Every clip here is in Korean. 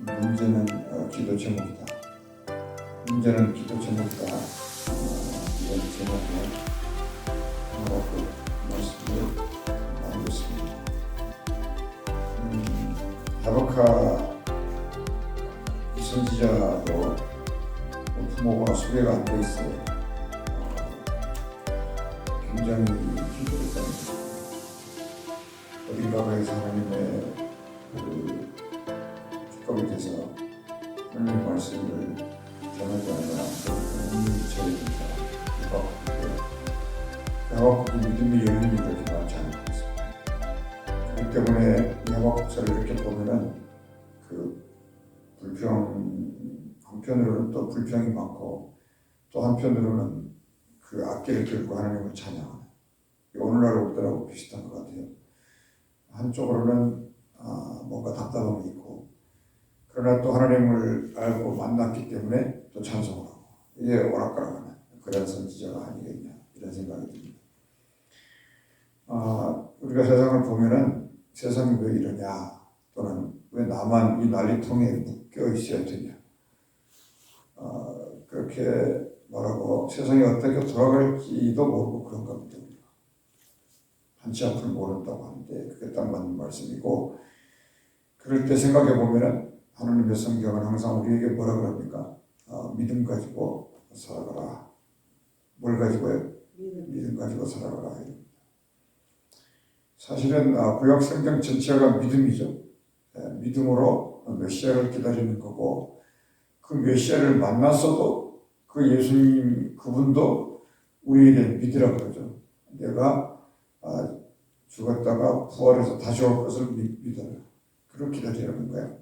문제는 기도 제목이다. 문제는 기도 제목이다. 이런 제목으로 하나님 말씀을 나누겠습니다. 하박하 선지자도 부모가 소개가 안 돼 있어요. 굉장히 기도했다는 어딘가에서 하나님의 축복이 돼서 하나님 말씀을 전하지 않으면 눈이 저립니다. 하박국의 믿음의 여인이 그렇게 많지 않고 있습니다. 그렇기 때문에 하박국서를 이렇게 보면은 한편으로는 또 불평이 많고 또 한편으로는 악기를 들고 하나님을 찬양하는 오늘날 우리들하고 비슷한 것 같아요. 한쪽으로는 뭔가 답답함이 있고 그러나 또 하나님을 알고 만났기 때문에 또 찬송을 하고 이게 오락가락하는 그런 선지자가 아니겠냐 이런 생각이 듭니다. 우리가 세상을 보면은 세상이 왜 이러냐 또는 왜 나만 이 난리통에 묶여 있어야 되냐 그렇게 말하고 세상이 어떻게 돌아갈지도 모르고 그런가 봅니다. 한치 앞을 모른다고 하는데 그게 딱 맞는 말씀이고 그럴 때 생각해 보면은 하나님의 성경은 항상 우리에게 뭐라 그럽니까? 믿음 가지고 살아가라. 뭘 가지고요? 믿음 가지고 살아가라. 사실은 구약 성경 전체가 믿음이죠. 믿음으로 메시아를 기다리는 거고 그 메시아를 만났어도 그 예수님 그분도 우리에게 믿으라고 그러죠. 내가 죽었다가 부활해서 다시 올 것을 믿어라. 그걸 기다리라는 거야.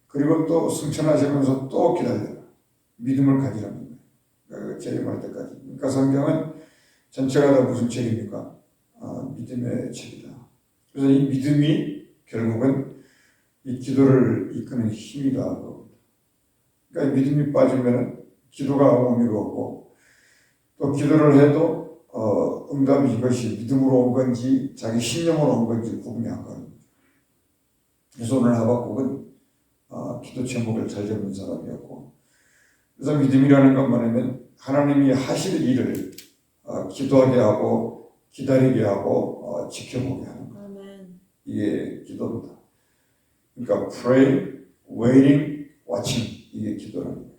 그리고 또 승천하시면서 또 기다려라. 믿음을 가지라는 거야. 재림할 때까지. 그러니까 성경은 전체가 다 무슨 책입니까? 믿음의 책이다. 그래서 이 믿음이 결국은 이 기도를 이끄는 힘이다. 그러니까 믿음이 빠지면 기도가 아무 의미가 없고 또 기도를 해도 응답이 이것이 믿음으로 온 건지 자기 신념으로 온 건지 구분이 안 가는 거죠. 그래서 오늘 하박국은 기도 제목을 잘 잡는 사람이었고 그래서 믿음이라는 것만 하면 하나님이 하실 일을 기도하게 하고 기다리게 하고 지켜보게 하는 것. 이게 기도입니다. 그러니까 pray, waiting, watching 이게 기도라는 거예요.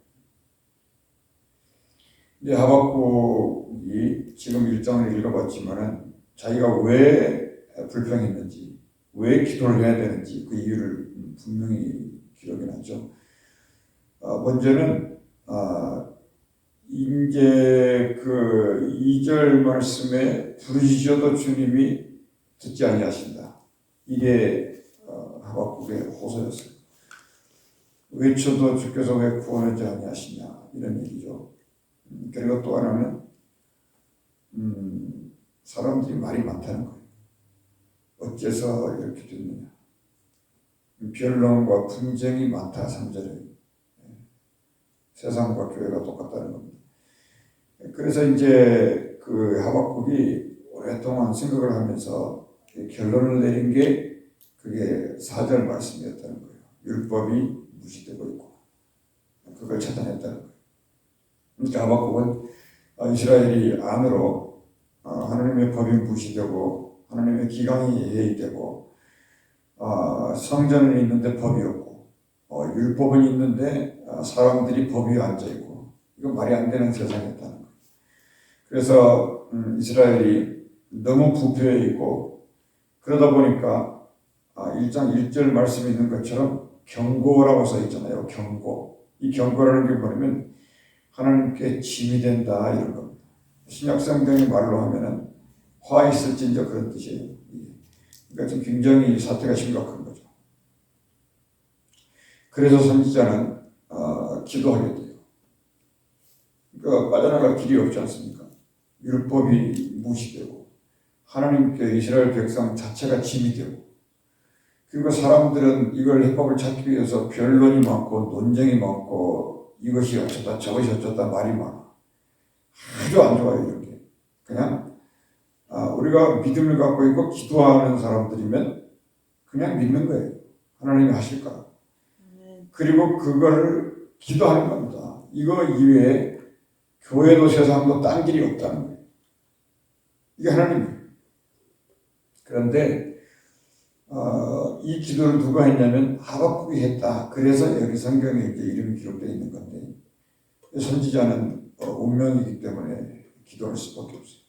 근데 하박국이 지금 1장을 읽어봤지만은 자기가 왜 불평했는지, 왜 기도를 해야 되는지 그 이유를 분명히 기록이 나죠. 먼저는 이제 그 2절 말씀에 부르짖어도 주님이 듣지 아니하신다. 이게 하박국의 호소였어요. 외쳐도 주께서 왜 구원하지 아니하시냐 이런 얘기죠. 그리고 또 하나는 사람들이 말이 많다는 거예요. 어째서 이렇게 됐느냐. 변론과 분쟁이 많다 3절에. 세상과 교회가 똑같다는 겁니다. 그래서 이제 그 하박국이 오랫동안 생각을 하면서 결론을 내린 게 그게 4절 말씀이었다는 거예요. 율법이 무시되고 있고 그걸 차단했다는 거예요. 그러니까 하박국은 이스라엘이 안으로 하나님의 법이 무시되고 하나님의 기강이 해이되고 성전은 있는데 법이 없고 율법은 있는데 사람들이 법 위에 앉아있고 이거 말이 안 되는 세상이었다는 거예요. 그래서 이스라엘이 너무 부패해 있고 그러다 보니까 1장 1절 말씀에 있는 것처럼 경고라고 써 있잖아요. 경고. 이 경고라는 게 뭐냐면 하나님께 짐이 된다 이런 겁니다. 신약성경의 말로 하면은 화 있을진저 그런 뜻이에요. 그러니까 지금 굉장히 사태가 심각한 거죠. 그래서 선지자는 기도하게 돼요. 그러니까 빠져나갈 길이 없지 않습니까? 율법이 무시되고 하나님께 이스라엘 백성 자체가 짐이 되고 그리고 사람들은 이걸 해법을 찾기 위해서 변론이 많고 논쟁이 많고 이것이 어쩌다 저것이 어쩌다 말이 많아. 아주 안 좋아요 이런 게. 그냥 우리가 믿음을 갖고 있고 기도하는 사람들이면 그냥 믿는 거예요. 하나님이 하실까. 그리고 그거를 기도하는 겁니다. 이거 이외에 교회도 세상도 딴 길이 없다는 거예요. 이게 하나님이에요. 그런데 이 기도를 누가 했냐면 하박국이 했다. 그래서 여기 성경에 이제 이름이 기록되어 있는 건데 선지자는 운명이기 때문에 기도할 수밖에 없어요.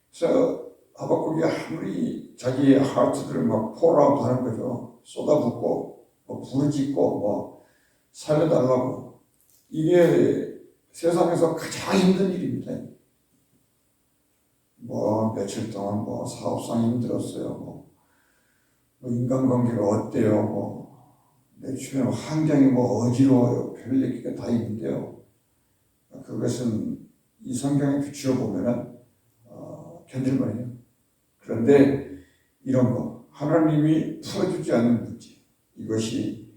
그래서 하박국이 아무리 자기의 하트들을 막 폴아웃 하는 거죠. 쏟아붓고 부르짖고 살려달라고. 이게 세상에서 가장 힘든 일입니다. 며칠 동안 사업상 힘들었어요. 인간관계가 어때요? 내 주변 환경이 어지러워요. 별 얘기가 다 있는데요. 그것은 이 성경에 비추어 보면은 견딜만해요. 그런데 이런 거 하나님이 풀어주지 않는 문제, 이것이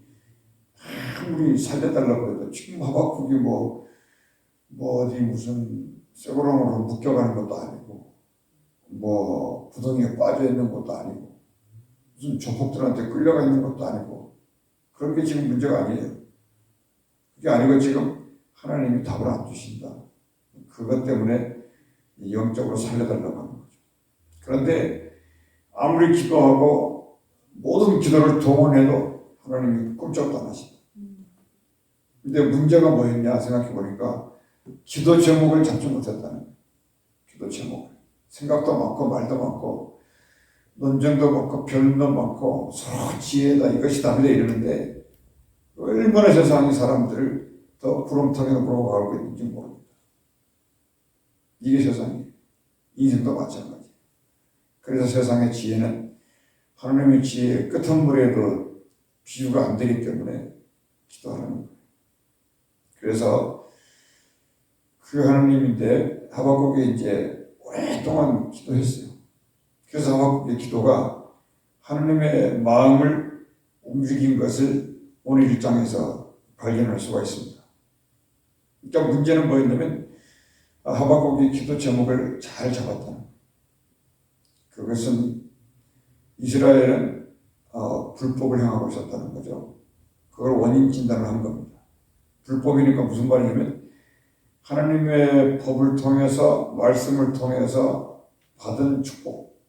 아무리 살려달라고 해도 지금 하박국이 어디 무슨 쇠고랑으로 묶여가는 것도 아니고 구덩이에 빠져 있는 것도 아니고 무슨 조폭들한테 끌려가 있는 것도 아니고 그런 게 지금 문제가 아니에요. 그게 아니고 지금 하나님이 답을 안 주신다. 그것 때문에 영적으로 살려달라고 하는 거죠. 그런데 아무리 기도하고 모든 기도를 동원해도 하나님이 꿈쩍도 안 하신다. 근데 문제가 뭐였냐 생각해 보니까 기도 제목을 잡지 못했다는 거예요. 기도 제목. 생각도 많고 말도 많고 논쟁도 많고 변론도 많고 서로 지혜다 이것이 답이다 이러는데 얼마나 세상이 사람들을 더 구렁텅이로 몰아가고 있는지 모릅니다. 이게 세상이에요. 인생도 마찬가지예요. 그래서 세상의 지혜는 하나님의 지혜의 끝한물에도 비유가 안 되기 때문에 기도하는 거예요. 그래서 그 하나님인데 하박국이 이제 오랫동안 기도했어요. 그래서 하박국의 기도가 하나님의 마음을 움직인 것을 오늘 1장에서 발견할 수가 있습니다. 그러니까 문제는 뭐였냐면 하박국이 기도 제목을 잘 잡았다는 거예요. 그것은 이스라엘은 불법을 행하고 있었다는 거죠. 그걸 원인 진단을 한 겁니다. 불법이니까 무슨 말이냐면 하나님의 법을 통해서 말씀을 통해서 받은 축복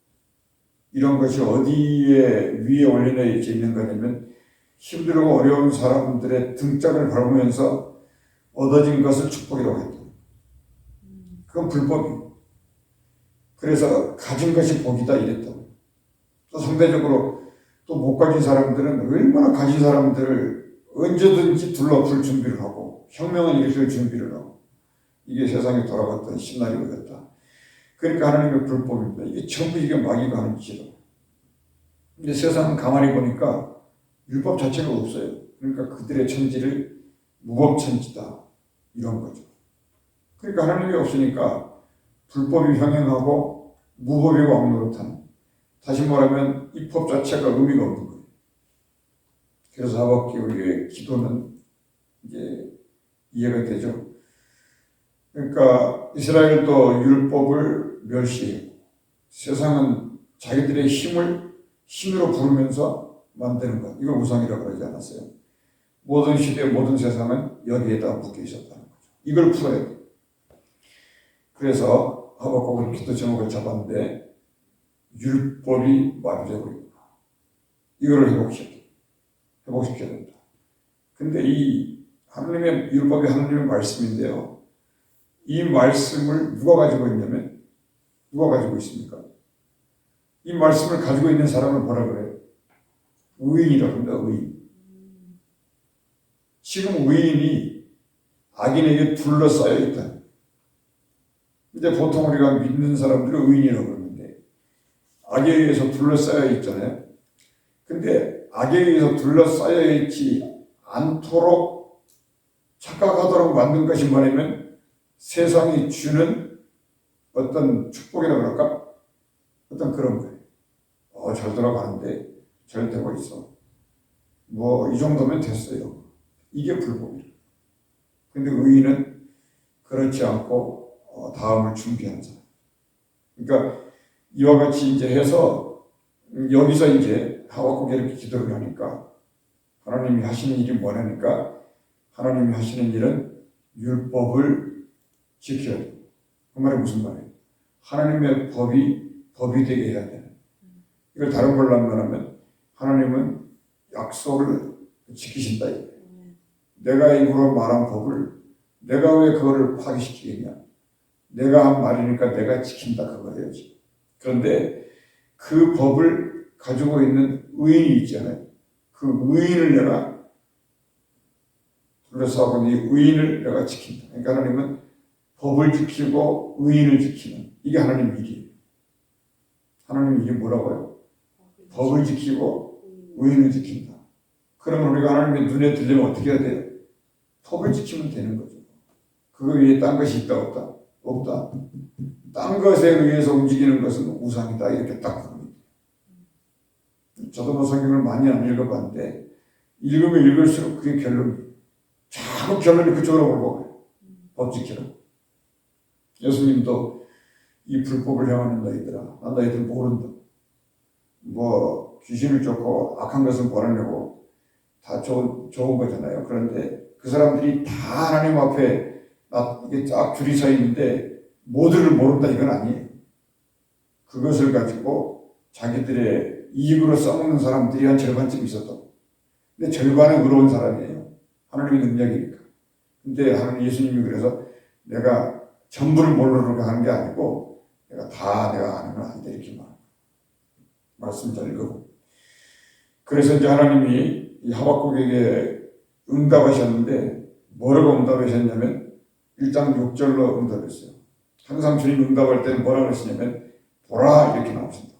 이런 것이 어디에 위에 올려져 있는 거냐면 힘들고 어려운 사람들의 등짝을 밟으면서 얻어진 것을 축복이라고 했다. 그건 불법이에요. 그래서 가진 것이 복이다 이랬다고. 또 상대적으로 또 못 가진 사람들은 얼마나 가진 사람들을 언제든지 둘러풀 준비를 하고 혁명을 일으킬 준비를 하고 이게 세상에 돌아갔던 시나리오였다. 그러니까 하나님의 불법입니다. 이게 전부 이게 마귀가 하는 짓이라고. 근데 세상은 가만히 보니까 율법 자체가 없어요. 그러니까 그들의 천지를 무법천지다 이런 거죠. 그러니까 하나님이 없으니까 불법이 병행하고 무법이 왕노릇하는, 다시 말하면 이 법 자체가 의미가 없는 거예요. 그래서 하박국의 기도는 이제 이해가 되죠. 그러니까 이스라엘도 율법을 멸시했고 세상은 자기들의 힘으로 부르면서 만드는 것, 이걸 우상이라고 그러지 않았어요. 모든 시대 모든 세상은 여기에다 묶여 있었다는 거죠. 이걸 풀어야 돼요. 그래서 하박국은 기도 제목을 잡았는데 율법이 마비되고 있구나. 이거를 회복시켜야 된다. 근데 이 하나님의 율법이 하나님의 말씀인데요. 이 말씀을 누가 가지고 있냐면 누가 가지고 있습니까? 이 말씀을 가지고 있는 사람을 뭐라 그래요? 의인이라고 합니다. 의인. 지금 의인이 악인에게 둘러싸여 있다. 근데 보통 우리가 믿는 사람들은 의인이라고 그러는데 악에 의해서 둘러싸여 있잖아요. 근데 악에 의해서 둘러싸여 있지 않도록 착각하도록 만든 것이 뭐냐면 세상이 주는 어떤 축복이라 그럴까? 어떤 그런 거예요. 잘 돌아가는데 잘 되고 있어. 이 정도면 됐어요. 이게 불법이에요. 근데 의인은 그렇지 않고 다음을 준비하는 사람. 그러니까 이와 같이 이제 해서 여기서 이제 하박국이 이렇게 기도를 하니까 하나님 하나님이 하시는 일이 뭐라니까? 하나님이 하시는 일은 율법을 지켜야 돼. 그 말이 무슨 말이에요? 하나님의 법이 되게 해야 되는. 이걸 다른 걸로 하면 하나님은 약속을 지키신다. 내가 입으로 말한 법을 내가 왜 그거를 파기시키겠냐? 내가 한 말이니까 내가 지킨다 그거예요. 그런데 그 법을 가지고 있는 의인이 있잖아요. 그 의인을 내가 둘러싸고 이 의인을 내가 지킨다. 그러니까 하나님은 법을 지키고 의인을 지키는 이게 하나님 일이에요. 하나님 일이 뭐라고요? 법을 지키고 의인을 지킨다. 그러면 우리가 하나님의 눈에 들리면 어떻게 해야 돼요? 법을 지키면 되는 거죠. 그거 위에 딴 것이 있다 없다? 없다. 딴 것에 의해서 움직이는 것은 우상이다. 이렇게 딱 부릅니다. 저도 뭐 성경을 많이 안 읽어봤는데 읽으면 읽을수록 그게 결론이에요. 자꾸 결론이 그쪽으로 올라가요. 법 지키라. 예수님도 이 불법을 행하는 너희들아, 난 너희들 모른다. 뭐 귀신을 쫓고 악한 것은 벌어내고 다 좋은 거잖아요. 그런데 그 사람들이 다 하나님 앞에 이게 쫙 줄이 서 있는데 모두를 모른다 이건 아니에요. 그것을 가지고 자기들의 이익으로 써먹는 사람들이 한 절반쯤 있었다고. 근데 절반은 의로운 사람이에요. 하나님의 능력이니까. 근데 하나님 예수님이 그래서 내가 전부를 모르려고 하는 게 아니고 내가 아는 건 아니다 이렇게 말씀 잘 읽어. 그래서 이제 하나님이 이 하박국에게 응답하셨는데 뭐라고 응답하셨냐면 1장 6절로 응답했어요. 항상 주님 응답할 때는 뭐라고 하시냐면 보라 이렇게 나옵니다.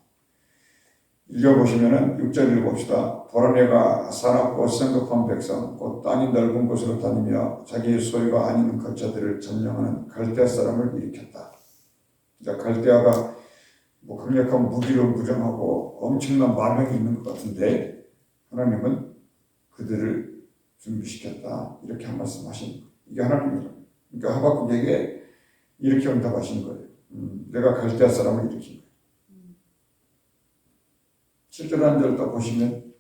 읽어보시면은 6절 읽어봅시다. 보라 내가 사납고 성급한 백성 곧 땅이 넓은 곳으로 다니며 자기의 소유가 아닌 거처들을 점령하는 갈대아 사람을 일으켰다. 자, 갈대아가 뭐 강력한 무기로 무장하고 엄청난 만병이 있는 것 같은데 하나님은 그들을 준비시켰다. 이렇게 한 말씀 하신 거예요. 이게 하나님이라. 그러니까 하박국에게 이렇게 응답하신 거예요. 내가 갈대아 사람을 일으킨 거예요. 7절 한 절 또 보시면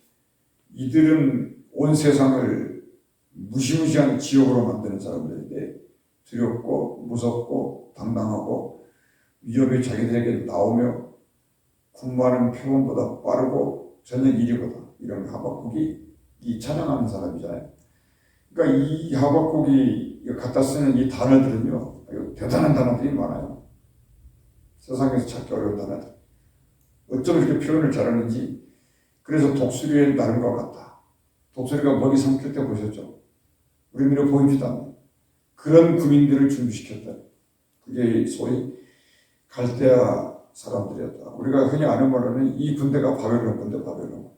이들은 온 세상을 무시무시한 지옥으로 만드는 사람들인데 두렵고 무섭고 당당하고 위협이 자기들에게 나오며 군마는 표범보다 빠르고 저녁 이리보다 이런 하박국이 이 찬양하는 사람이잖아요. 그러니까 이 하박국이 갖다 쓰는 이 단어들은요 대단한 단어들이 많아요. 세상에서 찾기 어려운 단어들. 어쩜 이렇게 표현을 잘하는지. 그래서 독수리의 나름과 같다. 독수리가 먹이 삼킬 때 보셨죠? 우리 눈에 보이지도 않는 그런 군인들을 준비시켰다. 그게 소위 갈대아 사람들이었다. 우리가 흔히 아는 말로는 이 군대가 바벨론 군대, 바벨론 군대.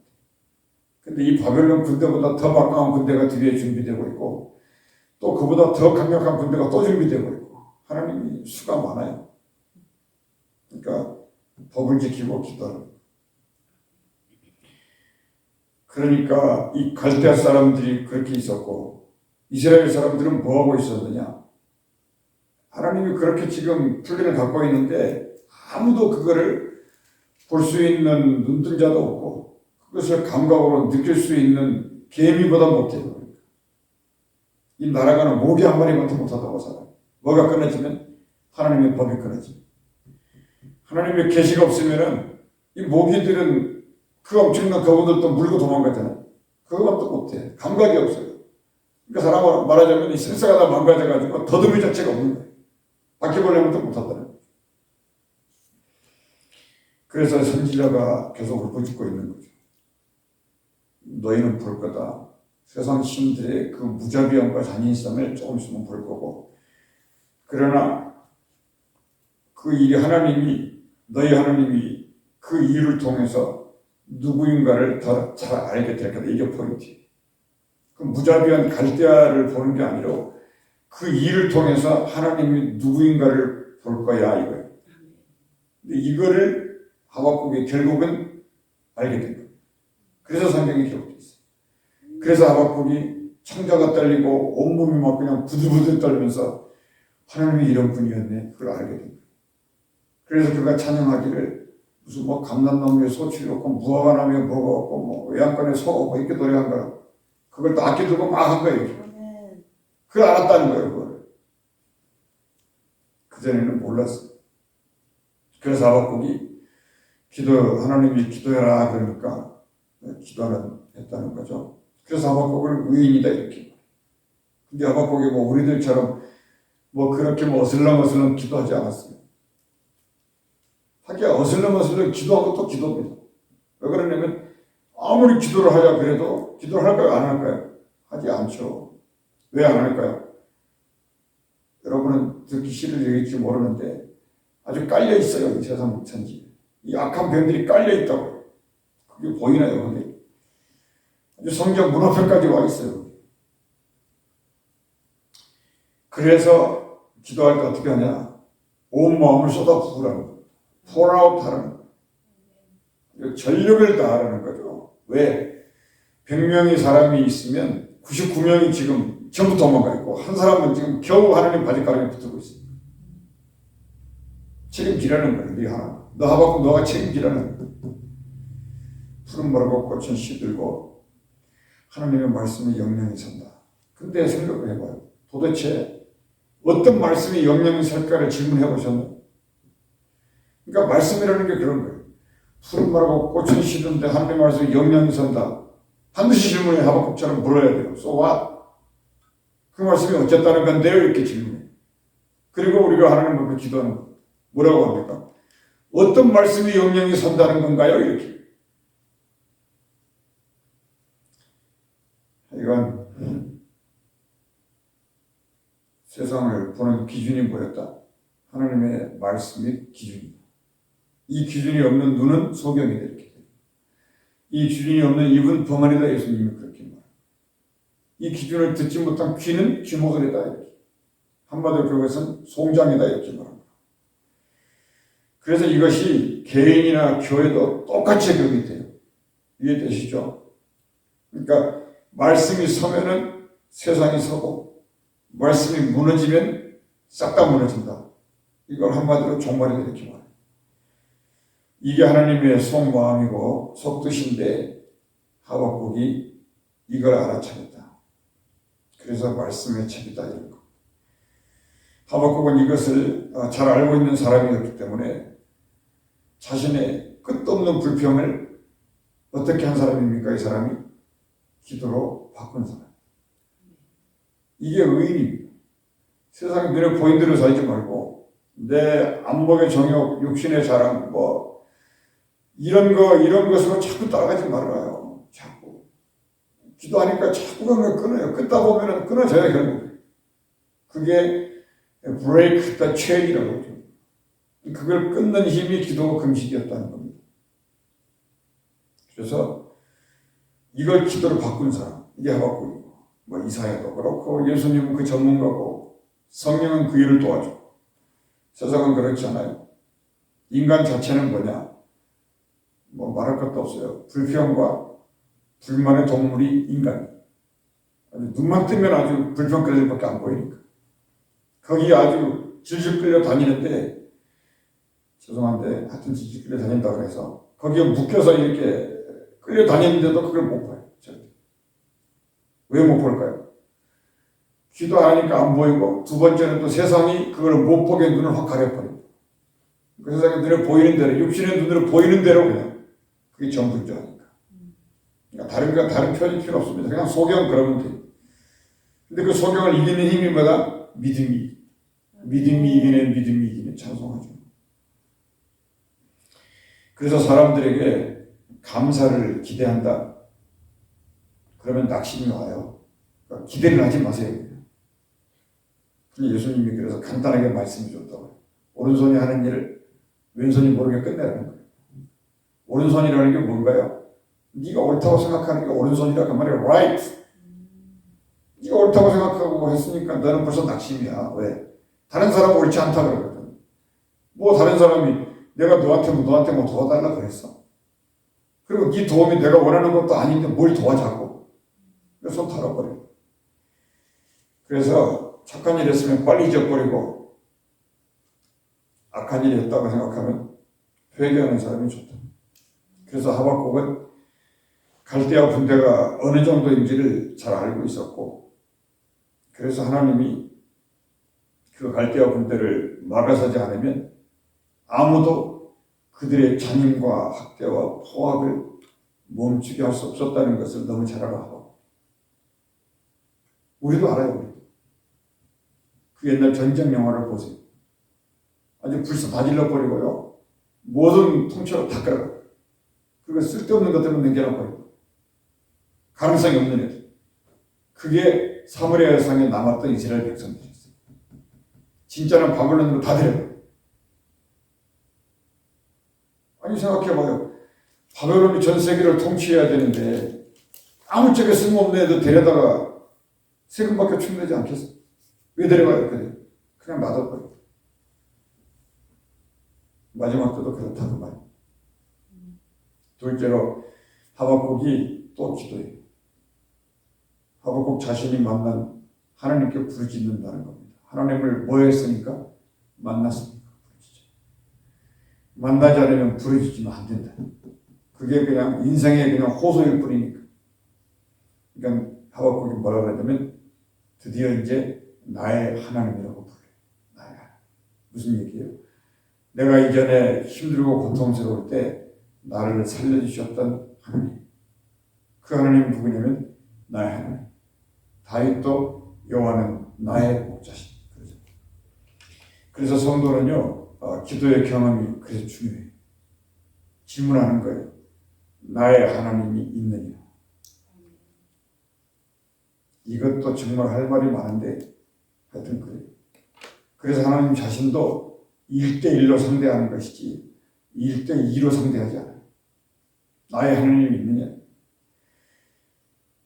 근데 이 바벨론 군대보다 더 막강한 군대가 뒤에 준비되고 있고 또 그보다 더 강력한 군대가 또 준비되고 있고 하나님이 수가 많아요. 그러니까 법을 지키고 기도하는. 그러니까 이 갈대아 사람들이 그렇게 있었고 이스라엘 사람들은 뭐하고 있었느냐? 하나님이 그렇게 지금 풀기를 갖고 있는데 아무도 그거를 볼 수 있는 눈뜬자도 없고 그것을 감각으로 느낄 수 있는 개미보다 못해요. 이 나라가는 모기 한 마리만 더 못하다고 살아요. 뭐가 끊어지면 하나님의 법이 끊어지면. 하나님의 계시가 없으면은 이 모기들은 그 엄청난 그분들도 물고 도망가잖아요. 그것도 못해. 감각이 없어요. 그러니까 사람으로 말하자면 이 센서가 다 망가져가지고 더듬이 자체가 없는 거예요. 바퀴벌레부터 못하다는 거예요. 그래서 선지자가 계속 울부짖고 있는 거죠. 너희는 볼 거다. 세상 신들의 그 무자비함과 잔인성을 조금 있으면 볼 거고 그러나 그 일이 너희 하나님이 그 일을 통해서 누구인가를 더 잘 알게 될 거다. 이게 포인트예요. 그 무자비한 갈대아를 보는 게 아니라 그 일을 통해서 하나님이 누구인가를 볼 거야 이거예요. 근데 이거를 하박국이 결국은 알게 된 거예요. 그래서 성경이 기록되어 있어요. 그래서 하박국이 창자가 떨리고 온몸이 막 그냥 부들부들 떨면서 하나님이 이런 분이었네. 그걸 알게 된 거예요. 그래서 그가 찬양하기를 무슨 뭐 감람나무에 소출이 없고 무화과 나무에 뭐가 없고 뭐 외양간에 소가 없고 이렇게 노래한 거라고. 그걸 또 아껴두고 막 한 거예요. 아멘. 그걸 알았다는 거예요. 그걸. 그전에는 몰랐어요. 그래서 하박국이 하나님이 기도해라 그러니까 했다는 거죠. 그래서 하박국을 의인이다 이렇게. 근데 하박국이 뭐 우리들처럼 뭐 그렇게 뭐 어슬렁어슬렁 기도하지 않았어요. 하기야 어슬렁어슬렁 기도하고 또 기도입니다. 왜 그러냐면 아무리 기도를 하자 그래도 기도를 할까요? 안 할까요? 하지 않죠. 왜 안 할까요? 여러분은 듣기 싫을지 모르는데 아주 깔려 있어요. 이 세상 천지. 이 악한 병들이 깔려 있다고. 그게 보이나요? 그게? 아주 성경 문 앞에까지 와 있어요. 그래서 기도할 때 어떻게 하냐? 온 마음을 쏟아 부으라는 거예요. pour out 하라는 거예요. 전력을 다하라는 거죠. 왜? 100명의 사람이 있으면 99명이 지금 전부 도망가 있고 한 사람은 지금 겨우 하나님 바짓가랑에 붙들고 있어요. 책임지라는 거예요. 네 하나. 너 하박국 너가 책임지라는 거예요. 푸른 모라고 꽃은 시들고 하나님의 말씀이 영영이 선다. 근데 생각을 해봐요. 도대체 어떤 말씀이 영영이 설까를 질문해 보셨나요? 그러니까 말씀이라는 게 그런 거예요. 푸른 모라고 꽃은 시든데 하나님의 말씀이 영영이 선다. 반드시 질문해. 하박국처럼 물어야 돼요. So what? 그 말씀이 어쨌다는 건데요? 이렇게 질문해요. 그리고 우리가 하나님 앞에 기도하는 거예요. 뭐라고 합니까? 어떤 말씀이 영영이 선다는 건가요? 이렇게. 이건 세상을 보는 기준이 뭐였다? 하나님의 말씀이 기준이다. 이 기준이 없는 눈은 소경이다. 이렇게. 이 기준이 없는 입은 벙어리다. 예수님이 그렇게 말합니다. 이 기준을 듣지 못한 귀는 귀머거리다. 이렇게. 한마디로 그것은 송장이다. 이렇게 말합니다. 그래서 이것이 개인이나 교회도 똑같이 적용이 돼요. 이해되시죠? 그러니까 말씀이 서면은 세상이 서고 말씀이 무너지면 싹 다 무너진다. 이걸 한마디로 종말이다 이렇게 말해요. 이게 하나님의 속마음이고 속뜻인데 하박국이 이걸 알아차렸다. 그래서 말씀의 책이다 이런 거. 하박국은 이것을 잘 알고 있는 사람이었기 때문에 자신의 끝도 없는 불평을 어떻게 한 사람입니까? 이 사람이 기도로 바꾼 사람. 이게 의인입니다. 세상 눈에 보이는 대로 살지 말고 내 안목의 정욕, 육신의 자랑 뭐 이런 것으로 자꾸 따라가지 말아요. 자꾸 기도하니까 자꾸 그런 거 끊어요. 끊다 보면은 끊어져요 결국. 그게 break the chain이라고 하죠. 그걸 끊는 힘이 기도고 금식이었다는 겁니다. 그래서 이걸 기도로 바꾼 사람, 이게 하박국이고, 뭐 이사야도 그렇고 예수님은 그 전문가고 성령은 그 일을 도와주고 세상은 그렇지 않아요. 인간 자체는 뭐냐? 뭐 말할 것도 없어요. 불평과 불만의 동물이 인간이에요. 눈만 뜨면 아주 불평거리밖에 안 보이니까. 거기에 아주 질질 끌려 다니는데 죄송한데 하여튼 질질 끌려 다닌다고 해서 거기에 묶여서 이렇게 끌려 다니는데도 그걸 못 봐요. 왜 못 볼까요? 기도하니까 안 보이고 두 번째는 또 세상이 그걸 못 보게 눈을 확 가려버려요. 그 세상의 눈에 보이는 대로 육신의 눈으로 보이는 대로 그냥 그게 전부죠 하니까. 그러니까 다른 표현이 필요 없습니다. 그냥 소경 그러면 돼요. 근데 그 소경을 이기는 힘이 뭐다? 믿음이 이기는 찬송하죠. 그래서 사람들에게 감사를 기대한다. 그러면 낙심이 와요. 그러니까 기대를 하지 마세요. 예수님이 그래서 간단하게 말씀해 줬다고. 오른손이 하는 일을 왼손이 모르게 끝내라는 거예요. 오른손이라는 게 뭔가요? 네가 옳다고 생각하는 게 오른손이라고 말이야. right. 네가 옳다고 생각하고 했으니까 너는 벌써 낙심이야. 왜? 다른 사람은 옳지 않다 그러거든. 뭐 다른 사람이 내가 너한테 뭐 도와달라 그랬어. 그리고 네 도움이 내가 원하는 것도 아닌데 뭘 도와자고. 그래서 손 털어버려. 그래서 착한 일 했으면 빨리 잊어버리고 악한 일이 했다고 생각하면 회개하는 사람이 좋다. 그래서 하박국은 갈대아 군대가 어느 정도인지를 잘 알고 있었고, 그래서 하나님이 그 갈대아 군대를 막아서지 않으면 아무도 그들의 잔인과 학대와 포악을 멈추게 할 수 없었다는 것을 너무 잘 알아요. 우리도 알아요. 우리도. 그 옛날 전쟁 영화를 보세요. 아주 불사 다 질러버리고요. 모든 통째로 다 깔아요. 그리고 쓸데없는 것들은 남겨놔버리고. 가능성이 없는 애들. 그게 사무리아 상에 남았던 이스라엘 백성들이었어요. 진짜는 바벨론으로 다 데려가요. 아니 생각해봐요. 바벨론이 전 세계를 통치해야 되는데 아무짝에 쓸모없는 애들 데려다가 세금밖에 충분하지 않겠어? 왜 데려가요? 그냥 놔둬버려. 마지막 때도 그렇다고 말이에요. 둘째로 하박국이 또 기도해요. 하박국 자신이 만난 하나님께 부르짖는다는 겁니다. 하나님을 뭐 했으니까? 만났으니까 부르짖어. 만나지 않으면 부르짖으면 안 된다. 그게 그냥 인생의 그냥 호소일 뿐이니까. 그러니까 하박국이 뭐라 그러냐면 드디어 이제 나의 하나님이라고 불러요. 나의 하나님. 무슨 얘기예요? 내가 이전에 힘들고 고통스러울 때 나를 살려주셨던 하나님. 그 하나님 누구냐면 나의 하나님. 다윗도 여호와는 나의 목자신. 그래서 성도는요, 기도의 경험이 그래서 중요해요. 질문하는 거예요. 나의 하나님이 있느냐? 이것도 정말 할 말이 많은데 하여튼 그래요. 그래서 하나님 자신도 1대1로 상대하는 것이지 1대2로 상대하지 않아요. 나의 하나님이 있느냐?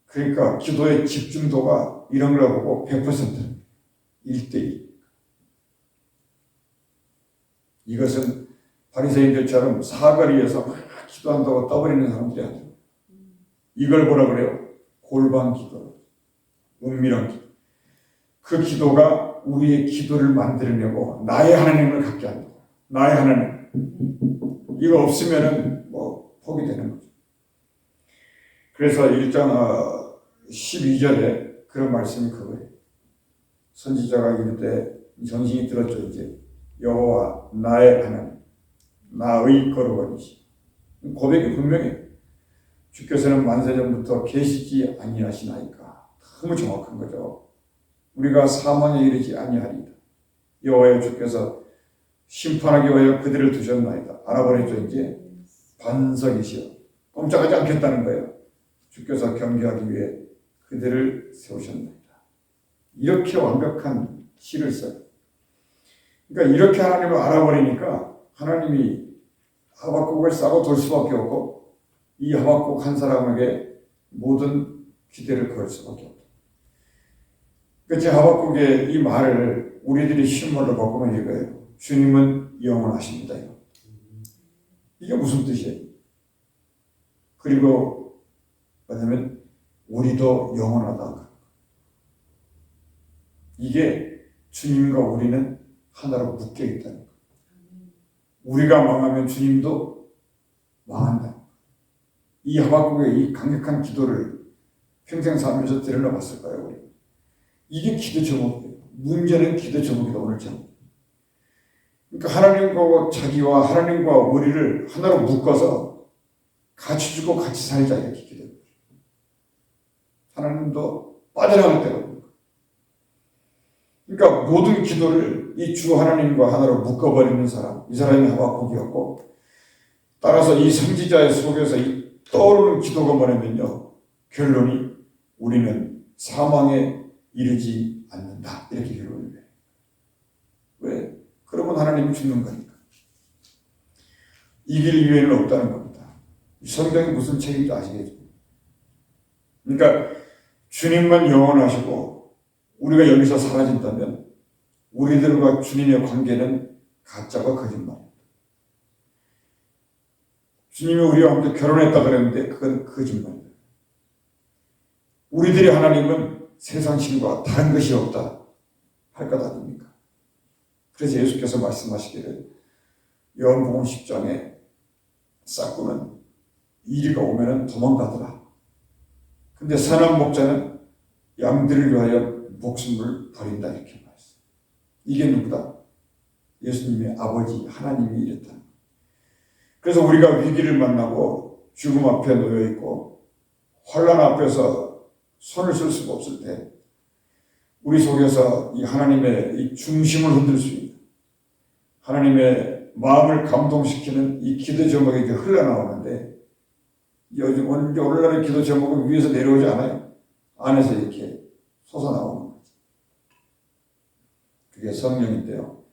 그러니까 기도의 집중도가 이런 걸 보고 100%. 1대2. 이것은 바리새인들처럼 사거리에서 막 기도한다고 떠버리는 사람들이 아니에요. 이걸 뭐라 그래요? 골방 기도. 은밀한 기도. 그 기도가 우리의 기도를 만들어내고 나의 하나님을 갖게 한다. 나의 하나님. 이거 없으면은 뭐 포기되는 거죠. 그래서 1장 12절에 그런 말씀이 그거예요. 선지자가 이럴 때 정신이 들었죠. 이제 여호와 나의 하나님, 나의 거룩하니시. 고백이 분명해요. 주께서는 만세전부터 계시지 아니하시나이까. 너무 정확한 거죠. 우리가 사망에 이르지 아니하리이다. 여호와의 주께서 심판하기 위하여 그들을 두셨나이다. 알아버리죠. 이제 반석이시여. 꼼짝하지 않겠다는 거예요. 주께서 경계하기 위해 그들을 세우셨나이다. 이렇게 완벽한 시를 써요. 그러니까 이렇게 하나님을 알아버리니까 하나님이 하박국을 싸고 돌 수밖에 없고 이 하박국 한 사람에게 모든 기대를 걸 수밖에 없다. 그치, 하박국의 이 말을 우리들이 신물로 바꾸면 이거예요. 주님은 영원하십니다. 이게 무슨 뜻이에요? 그리고 뭐냐면 우리도 영원하다. 이게 주님과 우리는 하나로 묶여 있다는 거예요. 우리가 망하면 주님도 망한다. 이 하박국의 이 강력한 기도를 평생 살면서 들여다봤을까요? 우리? 이게 기도 제목이에요. 문제는 기도 제목이다. 오늘 제목. 그러니까 하나님과 자기와 하나님과 우리를 하나로 묶어서 같이 죽고 같이 살자 이렇게 기도해요. 하나님도 빠져나갈 때가 없는 거예요. 그러니까 모든 기도를 이 주 하나님과 하나로 묶어버리는 사람, 이 사람이 하박국이었고, 따라서 이 선지자의 속에서 이 떠오르는 기도가 뭐냐면요, 결론이 우리는 사망에 이르지 않는다 이렇게 결론을 내요. 왜? 그러면 하나님이 죽는 거니까. 이길 기회는 없다는 겁니다. 성경이 무슨 책인지 아시겠죠? 그러니까 주님만 영원하시고 우리가 여기서 사라진다면 우리들과 주님의 관계는 가짜가 거짓말입니다. 주님이 우리와 함께 결혼했다 그랬는데 그건 거짓말입니다. 우리들의 하나님은 세상 신과 다른 것이 없다 할 것 아닙니까? 그래서 예수께서 말씀하시기를 요한복음 10장에 싹구는 이리가 오면은 도망가더라. 근데 선한 목자는 양들을 위하여 목숨을 버린다 이렇게 말했어요. 이게 누구다? 예수님의 아버지 하나님이 이랬다. 그래서 우리가 위기를 만나고 죽음 앞에 놓여 있고 환난 앞에서 손을 쓸 수가 없을 때 우리 속에서 이 하나님의 이 중심을 흔들 수 있는 하나님의 마음을 감동시키는 이 기도 제목이 이렇게 흘러나오는데 요즘 오늘날의 기도 제목은 위에서 내려오지 않아요. 안에서 이렇게 솟아나오는 거죠. 그게 성령인데요.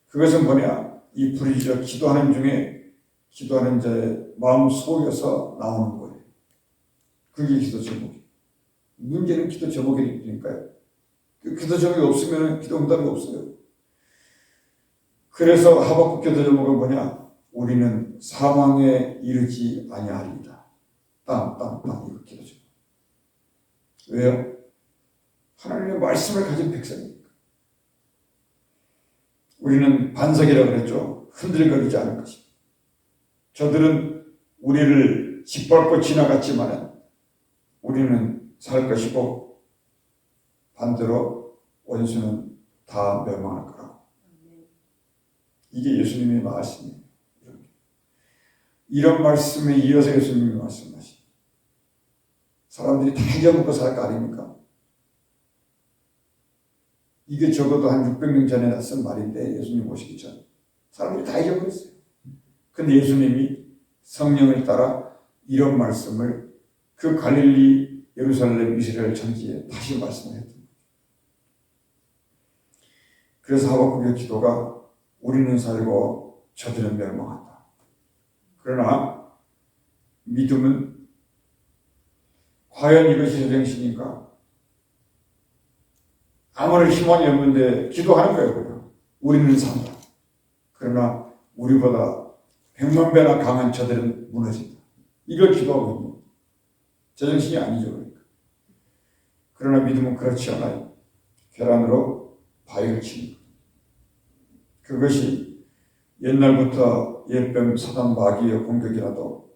그것은 뭐냐? 이 불의적 기도하는 중에 기도하는 자의 마음 속에서 나오는 거예요. 그게 기도 제목이에요. 문제는 기도 제목이니까요. 그 기도 제목이 없으면 기도 응답이 없어요. 그래서 하박국 기도 제목은 뭐냐? 우리는 사망에 이르지 아니하리이다. 땅 이거 기도 제목. 왜요? 하나님의 말씀을 가진 백성이니까. 우리는 반석이라고 그랬죠. 흔들거리지 않을 것입니다. 저들은 우리를 짓밟고 지나갔지만 우리는 살 것이고 반대로 원수는 다 멸망할 거라고. 이게 예수님의 말씀이에요. 이런 말씀에 이어서 예수님이 말씀하십니다. 사람들이 다 잊어먹고 살 거 아닙니까? 이게 적어도 한 600년 전에 쓴 말인데 예수님 오시기 전 사람들이 다 잊어버렸어요. 근데 예수님이 성령을 따라 이런 말씀을 그 갈릴리, 예루살렘, 이스라엘 전지에 다시 말씀을 했던 거예요. 그래서 하박국의 기도가 우리는 살고 저들은 멸망한다. 그러나 믿음은 과연 이것이 제정신인가? 아무런 희망이 없는데 기도하는 거예요. 그냥. 우리는 산다. 그러나 우리보다 100만 배나 강한 저들은 무너진다. 이걸 기도하고 있는 거예요. 제정신이 아니죠. 그러니까. 그러나 믿음은 그렇지 않아요. 계란으로 바위를 치는 거예요. 그것이 옛날부터 옛뱀 사단 마귀의 공격이라도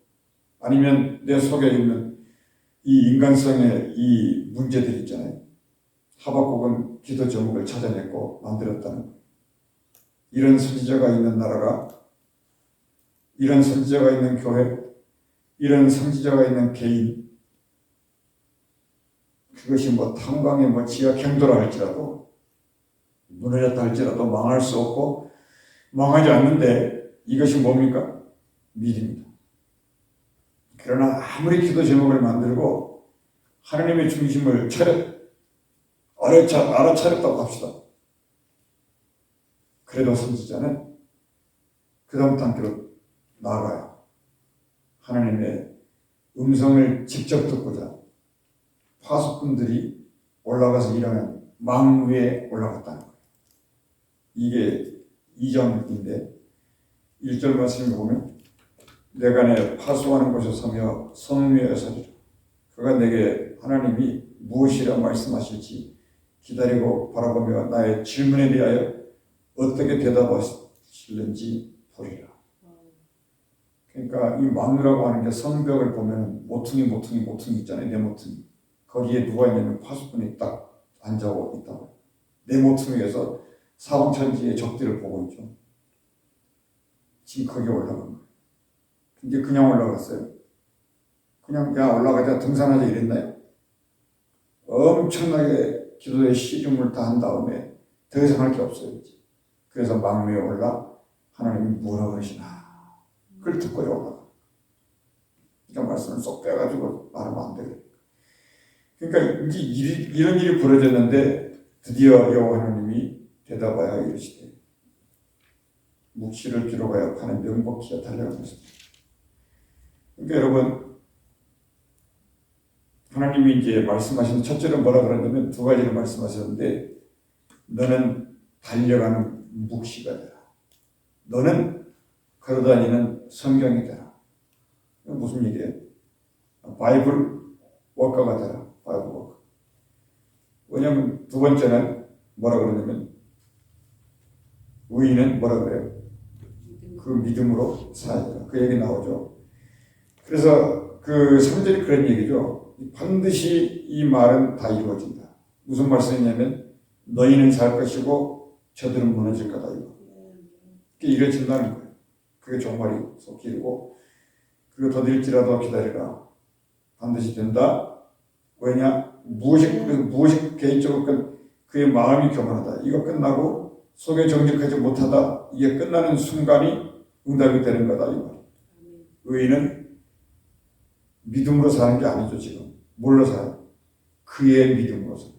아니면 내 속에 있는 이 인간성의 이 문제들 있잖아요. 하박국은 기도 제목을 찾아냈고 만들었다는 거예요. 이런 선지자가 있는 나라가, 이런 선지자가 있는 교회, 이런 선지자가 있는 개인, 그것이 뭐 탄광의 뭐 지하 경도라 할지라도 무너졌다 할지라도 망할 수 없고 망하지 않는데 이것이 뭡니까? 믿음이다. 그러나 아무리 기도 제목을 만들고 하나님의 중심을 알아차렸다고 합시다. 그래도 선지자는 그 다음 단계로 나아가요. 하나님의 음성을 직접 듣고자 파수꾼들이 올라가서 일하는 망 위에 올라갔다는 거예요. 이게 2장인데 1절 말씀을 보면 내가 내 파수하는 곳에 서며 성 위에 서리라. 그가 내게 하나님이 무엇이라 말씀하실지 기다리고 바라보며 나의 질문에 대하여 어떻게 대답하실는지 보리라. 그러니까 이 망루라고 하는 게 성벽을 보면 모퉁이 있잖아요. 내 모퉁이. 거기에 누가 있냐면 파수꾼이 딱 앉아있다고. 내 모퉁이에서 사방천지의 적들을 보고 있죠. 지금 거기에 올라간 거예요. 근데 그냥 올라갔어요. 그냥 야 올라가자 등산하자 이랬나요? 엄청나게 기도의 시중을 다 한 다음에 더 이상 할 게 없어요. 그래서 망루에 올라 하나님이 뭐라 그러시나 그걸 듣고요 올라가. 그러니까 말씀을 쏙 빼가지고 말하면 안 돼요. 그러니까 이런 일이 벌어졌는데 드디어 여호와 하나님이 대답하여 이르시되 묵시를 기록하여 파는 명복기가 달려가고 있습니다. 그러니까 여러분 하나님이 이제 말씀하시는 첫째로 뭐라 그러냐면 두 가지를 말씀하셨는데 너는 달려가는 묵시가 되라. 너는 걸어다니는 성경이 되라. 무슨 얘기예요? 바이블 워커가 되라. 바이블 워커. 왜냐하면 두 번째는 뭐라 그러냐면 의인은 뭐라 그래요? 그 믿음으로 살아야 된다. 그 얘기 나오죠. 그래서 그 3절이 그런 얘기죠. 반드시 이 말은 다 이루어진다. 무슨 말씀이냐면 너희는 살 것이고 저들은 무너질 거다. 이거. 그게 이루어진다는 거예요. 그게 종말이 속기이고 그리고 더딜지라도 기다리라. 반드시 된다. 왜냐? 무엇이 개인적으로 그의 마음이 교만하다. 이거 끝나고 속에 정직하지 못하다. 이게 끝나는 순간이 응답이 되는 거다. 이 말. 의인은 믿음으로 사는 게 아니죠. 지금 뭘로 살아요? 그의 믿음으로 살아요.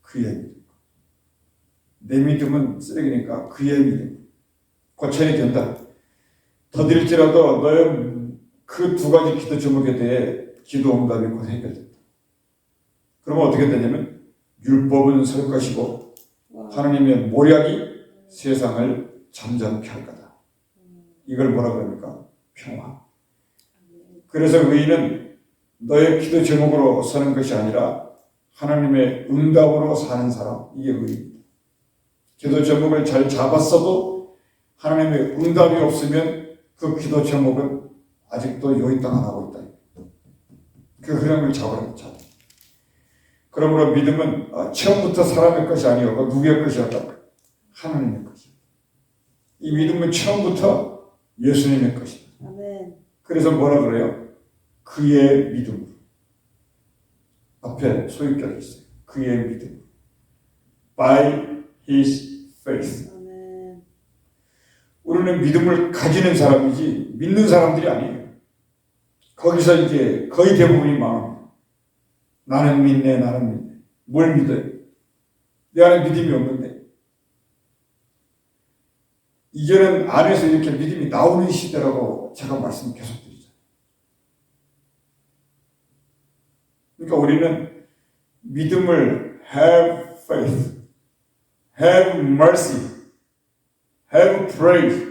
그의 믿음. 내 믿음은 쓰레기니까 그의 믿음. 고쳐야 된다. 더딜지라도 너의 그 두 가지 기도 제목에 대해 기도 응답이 곧 해결된다. 그러면 어떻게 되냐면 율법은 설 것이고 하나님의 모략이 세상을 잠잠케 할 거다. 이걸 뭐라 그럽니까? 평화. 그래서 의인은 너의 기도 제목으로 서는 것이 아니라 하나님의 응답으로 사는 사람. 이게 의인입니다. 기도 제목을 잘 잡았어도 하나님의 응답이 없으면 그 기도 제목은 아직도 요입당 안 하고 있다. 그 흐름을 잡으라는 자. 그러므로 믿음은 처음부터 사람의 것이 아니었고 누구의 것이었다? 하나님의 것이다. 이 믿음은 처음부터 예수님의 것이다. 아멘. 그래서 뭐라 그래요? 그의 믿음으로. 앞에 소유격이 있어요. 그의 믿음. By his faith. 아멘. 우리는 믿음을 가지는 사람이지 믿는 사람들이 아니에요. 거기서 이제 거의 대부분이 마음. 나는 믿네, 나는 믿네. 뭘 믿어요? 내 안에 믿음이 없는데. 이제는 안에서 이렇게 믿음이 나오는 시대라고 제가 말씀 계속 드리잖아요. 그러니까 우리는 믿음을 have faith, have mercy, have praise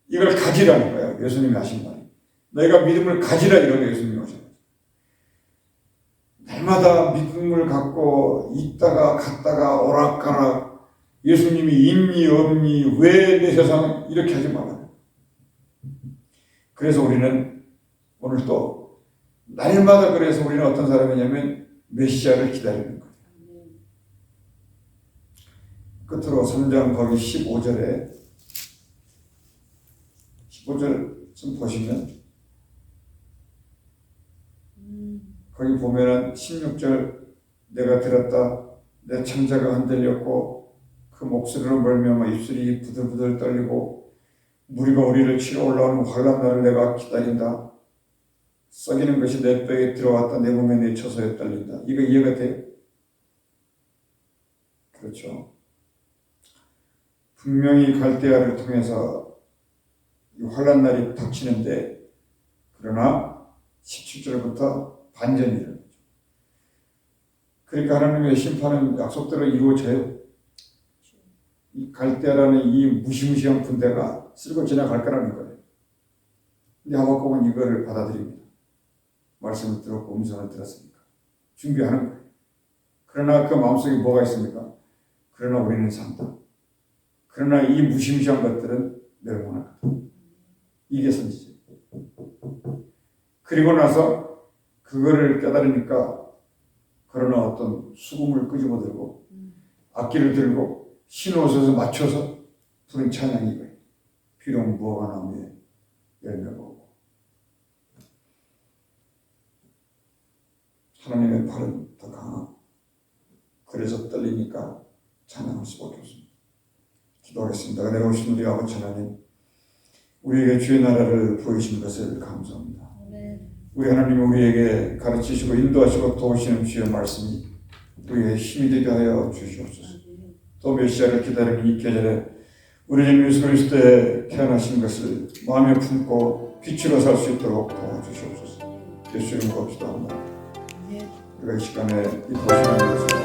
이걸 가지라는 거예요. 예수님이 하신 말이. 너희가 믿음을 가지라 이러고 예수님이 하셨어요. 날마다 믿음을 갖고 있다가 갔다가 오락가락 예수님이 있니 없니 왜 내 세상 이렇게 하지 말아요. 그래서 우리는 오늘 또 날마다 그래서 우리는 어떤 사람이냐면 메시아를 기다리는 거예요. 끝으로 3장 거기 15절에 15절 좀 보시면 거기 보면은 16절 내가 들었다 내 창자가 흔들렸고 그 목소리로 멀미하며 입술이 부들부들 떨리고 무리가 우리를 치러 올라오는 환난 날을 내가 기다린다. 썩이는 것이 내 뼈에 들어왔다. 내 몸에 내쳐서에 떨린다. 이거 이해가 돼요? 그렇죠. 분명히 갈대아를 통해서 이 환난 날이 닥치는데 그러나 17절부터 반전이 일어나죠. 그러니까 하나님의 심판은 약속대로 이루어져요. 이 갈대아라는 이 무시무시한 군대가 쓸고 지나갈 거라는 거예요. 근데 하박국은 이거를 받아들입니다. 말씀을 들었고 음성을 들었으니까 준비하는 거예요. 그러나 그 마음속에 뭐가 있습니까? 그러나 우리는 산다. 그러나 이 무시무시한 것들은 멸망할 거다. 이게 선지죠. 그리고 나서 그거를 깨달으니까 그러나 어떤 수금을 끄집어 들고 악기를 들고 신옷에서 맞춰서 부른 찬양이 이거예요. 비록 무화과 나무에 열매가 오고 하나님의 팔은 더 강하고 그래서 떨리니까 찬양할 수밖에 없습니다. 기도하겠습니다. 내가 오신 우리 아버지 하나님 우리에게 주의 나라를 보이신 것을 감사합니다. 우리 하나님 우리에게 가르치시고 인도하시고 도우시는 주의 말씀이 우리의 힘이 되게 하여 주시옵소서. 또 메시아를 기다리는 이 계절에 우리 주님 예수 그리스도의 태어나신 것을 마음에 품고 빛으로 살 수 있도록 도와주시옵소서. 예수 이름으로 기도합니다. 우리가 이 시간에 이 도시를 위해서